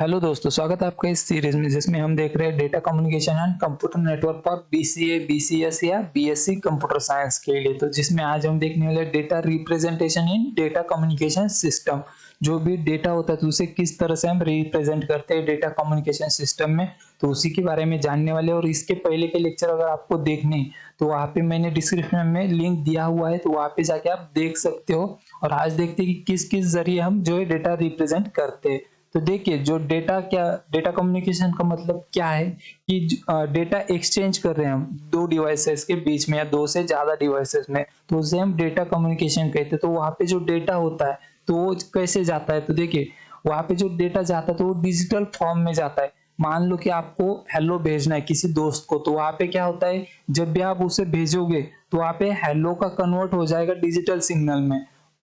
Hello दोस्तों, स्वागत है आपका इस सीरीज में जिसमें हम देख रहे हैं data communication and computer network for BCA, BCS या बीएससी कंप्यूटर साइंस के लिए। तो जिसमें आज हम देखने वाले data representation in data communication system. जो भी डेटा होता है तो उसे किस तरह से हम रिप्रेजेंट करते हैं डेटा कम्युनिकेशन सिस्टम में, तो उसी के बारे में जानने वाले। और इसके पहले के लेक्चर अगर आपको देखने तो वहाँ पे मैंने डिस्क्रिप्शन में लिंक दिया हुआ है, तो वहाँ पे जाके आप देख सकते हो। और आज देखते हैं कि किस किस जरिए हम जो है डेटा रिप्रेजेंट करते हैं। तो देखिए, जो डेटा कम्युनिकेशन का मतलब क्या है कि डेटा एक्सचेंज कर रहे हैं हम दो डिवाइसेस के बीच में या दो से ज्यादा डिवाइसेस में, तो उसे हम डेटा कम्युनिकेशन कहते हैं। तो वहाँ पे जो डेटा होता है तो वो कैसे जाता है, तो देखिए वहाँ पे जो डेटा जाता है तो वो डिजिटल फॉर्म में जाता है। मान लो कि आपको हेलो भेजना है किसी दोस्त को, तो वहाँ पे क्या होता है, जब भी आप उसे भेजोगे तो वहाँ पे हेलो का कन्वर्ट हो जाएगा डिजिटल सिग्नल में।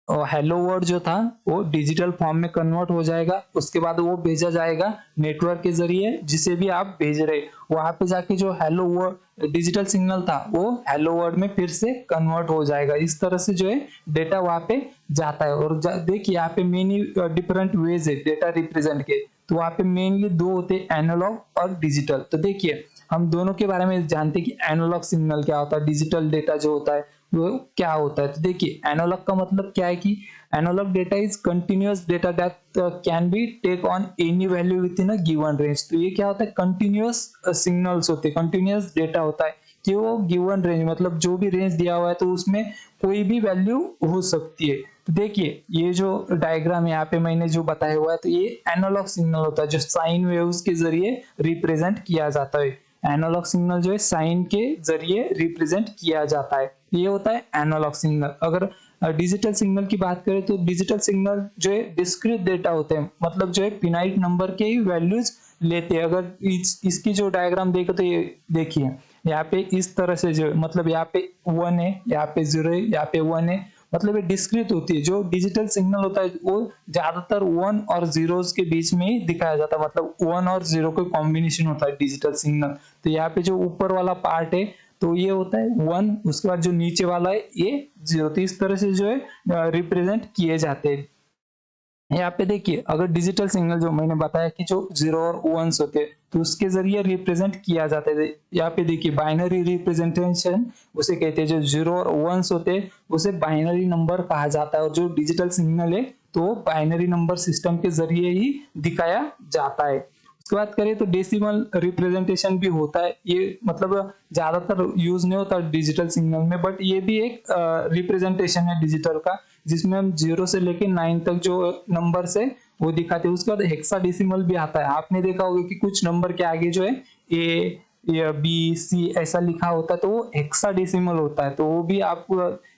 और हेलो वर्ड जो था वो डिजिटल फॉर्म में कन्वर्ट हो जाएगा। उसके बाद वो भेजा जाएगा नेटवर्क के जरिए, जिसे भी आप भेज रहे वहां पे जाके जो हेलो वर्ड डिजिटल सिग्नल था वो हेलो वर्ड में फिर से कन्वर्ट हो जाएगा। इस तरह से जो है डेटा वहां पे जाता है। और देखिए यहाँ पे मेनी डिफरेंट वेज है डेटा रिप्रेजेंट के। तो वहां पे मेनली दो होते हैं, एनालॉग और डिजिटल। तो देखिए हम दोनों के बारे में जानते हैं कि एनालॉग सिग्नल क्या होता है, डिजिटल डेटा जो होता है वो क्या होता है। तो देखिए एनालॉग का मतलब क्या है कि analog data is continuous data that can be take on any value within a given range. तो ये क्या होता है, कंटिन्यूअस सिग्नल्स होते हैं, कंटिन्यूअस डेटा होता है कि वो गिवन रेंज मतलब जो भी रेंज दिया हुआ है तो उसमें कोई भी वैल्यू हो सकती है। तो देखिए ये जो डायग्राम यहाँ पे मैंने जो बताया हुआ है तो ये एनालॉग सिग्नल होता है जो साइन वेव्स के जरिए रिप्रेजेंट किया जाता है। एनालॉग सिग्नल जो है साइन के जरिए रिप्रेजेंट किया जाता है, ये होता है एनालॉग सिग्नल। अगर डिजिटल सिग्नल की बात करें तो डिजिटल सिग्नल जो है डिस्क्रीट डेटा होते हैं, मतलब जो है फिनाइट नंबर के ही वैल्यूज लेते हैं। अगर इसकी जो डायग्राम देखो तो ये देखिए यहाँ पे इस तरह से जो मतलब यहाँ पे 1 है, यहाँ पे 0 है, यहाँ पे 1 है, मतलब ये डिस्क्रीट होती है। जो डिजिटल सिग्नल होता है वो ज्यादातर 1 और 0 के बीच में ही दिखाया जाता है, मतलब 1 और 0 का कॉम्बिनेशन होता है डिजिटल सिग्नल। तो यहाँ पे जो ऊपर वाला पार्ट है तो ये होता है 1, उसके बाद जो नीचे वाला है ये 0। तो इस तरह से जो है रिप्रेजेंट किए जाते हैं। यहाँ पे देखिए अगर डिजिटल सिग्नल जो मैंने बताया कि जो 0 और 1 होते हैं तो उसके जरिए रिप्रेजेंट किया जाता है। यहाँ पे देखिए बाइनरी रिप्रेजेंटेशन उसे कहते हैं। जो 0 और 1 होते हैं उसे बाइनरी नंबर कहा जाता है, और जो डिजिटल सिग्नल है तो बाइनरी नंबर सिस्टम के जरिए ही दिखाया जाता है। उसके बात करें तो डेसिमल रिप्रेजेंटेशन भी होता है। ये मतलब ज्यादातर यूज नहीं होता डिजिटल सिग्नल में, बट ये भी एक रिप्रेजेंटेशन है डिजिटल का, जिसमें हम 0 से लेके 9 तक जो नंबर है वो दिखाते हैं। उसके बाद हेक्साडेसिमल भी आता है। आपने देखा होगा कि कुछ नंबर के आगे जो है ए या बी सी ऐसा लिखा होता है तो वो हेक्साडेसिमल होता है। तो वो भी आप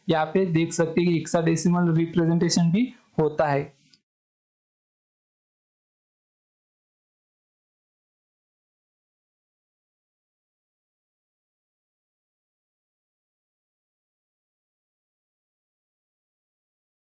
यहाँ पे देख सकते हैं कि हेक्साडेसिमल रिप्रेजेंटेशन भी होता है।